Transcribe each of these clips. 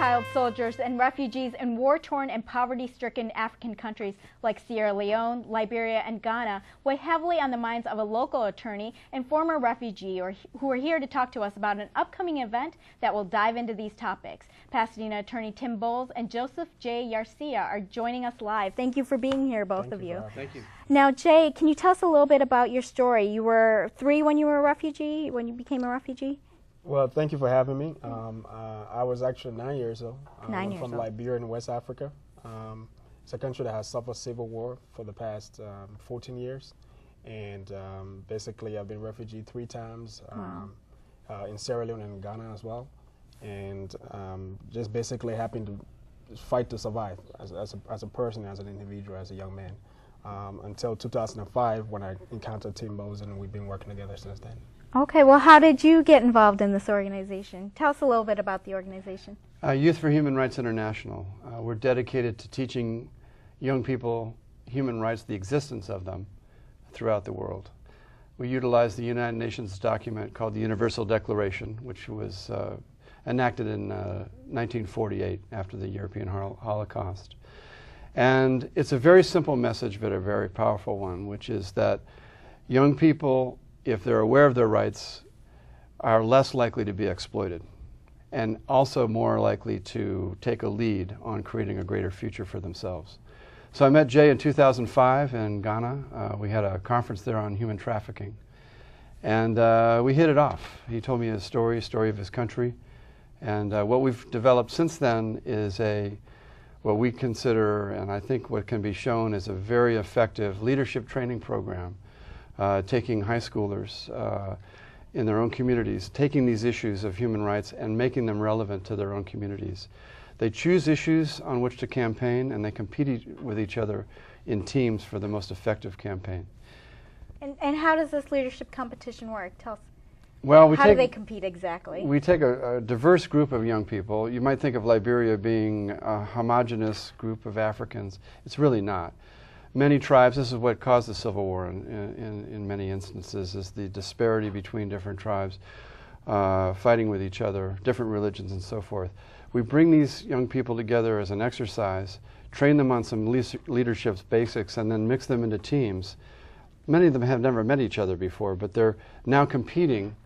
child soldiers and refugees in war-torn and poverty-stricken African countries like Sierra Leone, Liberia, and Ghana weigh heavily on the minds of a local attorney and former refugee who are here to talk to us about an upcoming event that will dive into these topics. Pasadena attorney Tim Bowles and Joseph J. Yarsiah are joining us live. Thank you for being here, both of you. Thank you. Now, Jay, can you tell us a little bit about your story? You were 3 when you were a refugee, when you became a refugee? Well, thank you for having me. I was actually 9 years old. I'm from Liberia in West Africa. It's a country that has suffered civil war for the past 14 years. And basically, I've been a refugee 3 times in Sierra Leone and Ghana as well. And just basically having to fight to survive as a person, as an individual, as a young man. Until 2005 when I encountered Tim Bowles, and we've been working together since then. Okay, well, how did you get involved in this organization? Tell us a little bit about the organization. Youth for Human Rights International. We're dedicated to teaching young people human rights, the existence of them, throughout the world. We utilize the United Nations document called the Universal Declaration, which was enacted in 1948 after the European Holocaust. And it's a very simple message, but a very powerful one, which is that young people, if they're aware of their rights, are less likely to be exploited and also more likely to take a lead on creating a greater future for themselves. So I met Jay in 2005 in Ghana. We had a conference there on human trafficking. And we hit it off. He told me his story of his country. And what we've developed since then is what we consider, and I think what can be shown as a very effective leadership training program, taking high schoolers in their own communities, taking these issues of human rights and making them relevant to their own communities. They choose issues on which to campaign, and they compete with each other in teams for the most effective campaign. And how does this leadership competition work? Tell us. Well, how do they compete exactly? We take a diverse group of young people. You might think of Liberia being a homogenous group of Africans. It's really not. Many tribes, this is what caused the Civil War in many instances, is the disparity between different tribes fighting with each other, different religions and so forth. We bring these young people together as an exercise, train them on some leadership basics, and then mix them into teams. Many of them have never met each other before, but they're now competing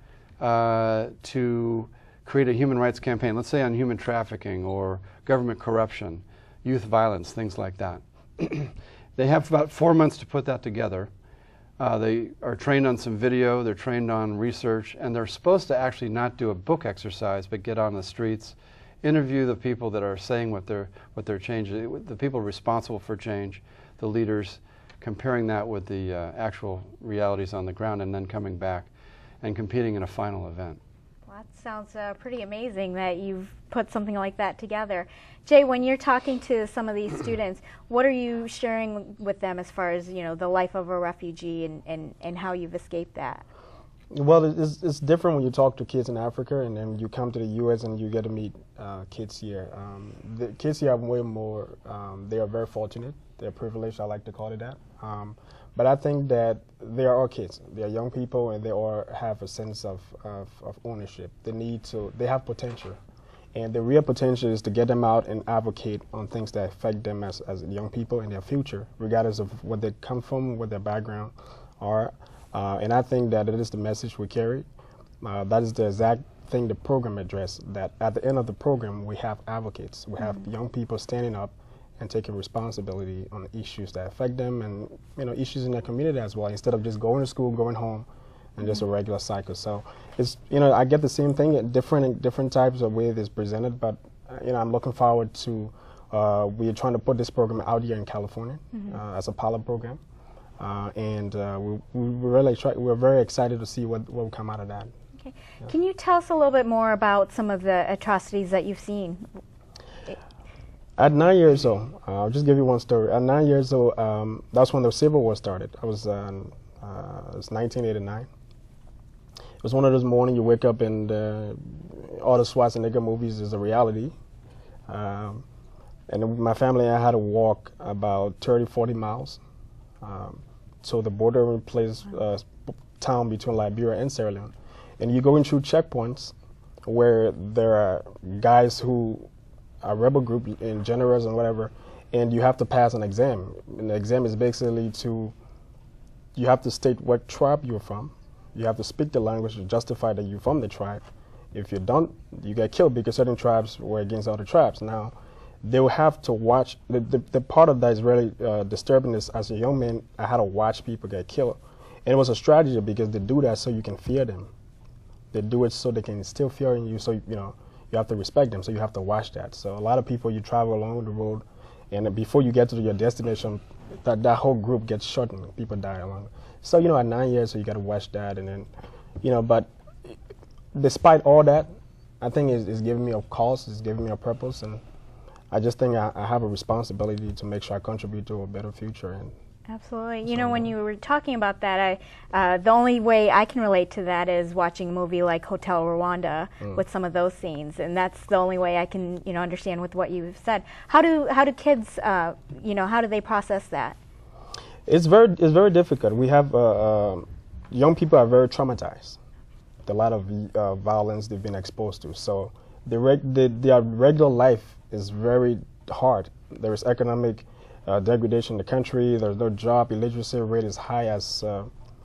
to create a human rights campaign, let's say on human trafficking or government corruption, youth violence, things like that. They have about 4 months to put that together. They are trained on some video, they're trained on research, and they're supposed to actually not do a book exercise, but get on the streets, interview the people that are saying what they're changing, the people responsible for change, the leaders, comparing that with the actual realities on the ground, and then coming back and competing in a final event. Well, that sounds pretty amazing that you've put something like that together. Jay, when you're talking to some of these students, what are you sharing with them as far as, the life of a refugee and how you've escaped that? Well, it's different when you talk to kids in Africa and then you come to the U.S. and you get to meet kids here. The kids here are way more, they are very fortunate. They're privileged, I like to call it that. But I think that they are all kids. They are young people, and they all have a sense of ownership. They have potential. And the real potential is to get them out and advocate on things that affect them as young people in their future, regardless of what they come from, what their background are. And I think that it is the message we carry. That is the exact thing the program addressed, that at the end of the program, we have advocates. We have young people standing up and taking responsibility on issues that affect them and issues in their community as well, instead of just going to school, going home, and just a regular cycle. So it's I get the same thing in different types of ways it's presented, but I'm looking forward to we are trying to put this program out here in California as a pilot program, and we're very excited to see what will come out of that. Okay. Yeah. Can you tell us a little bit more about some of the atrocities that you've seen? At 9 years old, I'll just give you one story. At 9 years old, that's when the Civil War started. It was 1989. It was one of those mornings you wake up and all the Schwarzenegger movies is a reality. And my family and I had to walk about 30, 40 miles to the border place, town between Liberia and Sierra Leone. And you go in through checkpoints where there are guys who a rebel group in generals and whatever, and you have to pass an exam. And the exam is basically you have to state what tribe you're from. You have to speak the language to justify that you're from the tribe. If you don't, you get killed because certain tribes were against other tribes. Now, they will have to watch. The part of that is really disturbing. Is as a young man, I had to watch people get killed, and it was a strategy because they do that so you can fear them. They do it so they can instill fear in you. So you have to respect them. So you have to watch that. So a lot of people, you travel along the road, and before you get to your destination, that whole group gets shot and people die along. So at 9 years, so you got to watch that, and then but despite all that, I think it's giving me a cause. It's giving me a purpose, and I just think I have a responsibility to make sure I contribute to a better future. And absolutely. When you were talking about that, the only way I can relate to that is watching a movie like Hotel Rwanda with some of those scenes, and that's the only way I can understand with what you've said. How do kids how do they process that? It's very difficult. We have young people are very traumatized. A lot of violence they've been exposed to. So their regular life is very hard. There is economic degradation in the country. There's no job. Illiteracy rate is high as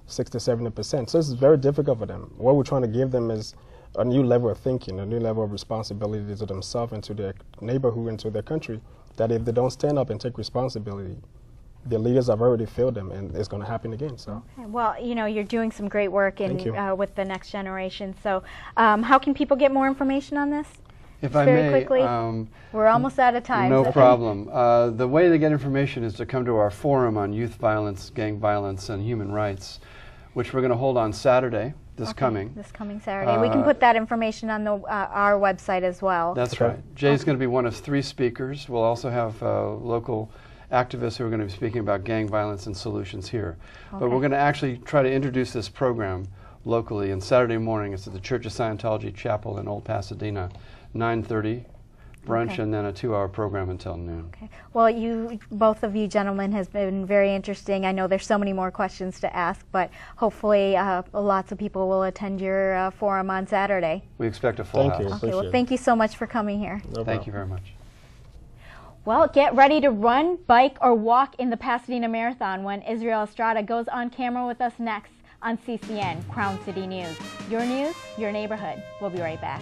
60 to 70%. So it's very difficult for them. What we're trying to give them is a new level of thinking, a new level of responsibility to themselves and to their neighborhood and to their country, that if they don't stand up and take responsibility, the leaders have already failed them, and it's going to happen again. So, okay. Well, you're doing some great work with the next generation. So, how can people get more information on this? If I may, quickly, we're almost out of time. No problem. The way to get information is to come to our forum on youth violence, gang violence, and human rights, which we're going to hold on Saturday. This coming Saturday. We can put that information on our website as well. That's right. Jay's going to be one of 3 speakers. We'll also have local activists who are going to be speaking about gang violence and solutions here. Okay. But we're going to actually try to introduce this program locally. And Saturday morning, it's at the Church of Scientology Chapel in Old Pasadena, 9:30 brunch, and then a 2-hour program until noon. Okay. Well, both of you gentlemen has been very interesting. I know there's so many more questions to ask, but hopefully lots of people will attend your forum on Saturday. We expect a full house. Thank you. Okay. Well, thank you so much for coming here. No Thank you very much. Well, get ready to run, bike, or walk in the Pasadena Marathon when Israel Estrada goes on camera with us next on CCN, Crown City News. Your news, your neighborhood. We'll be right back.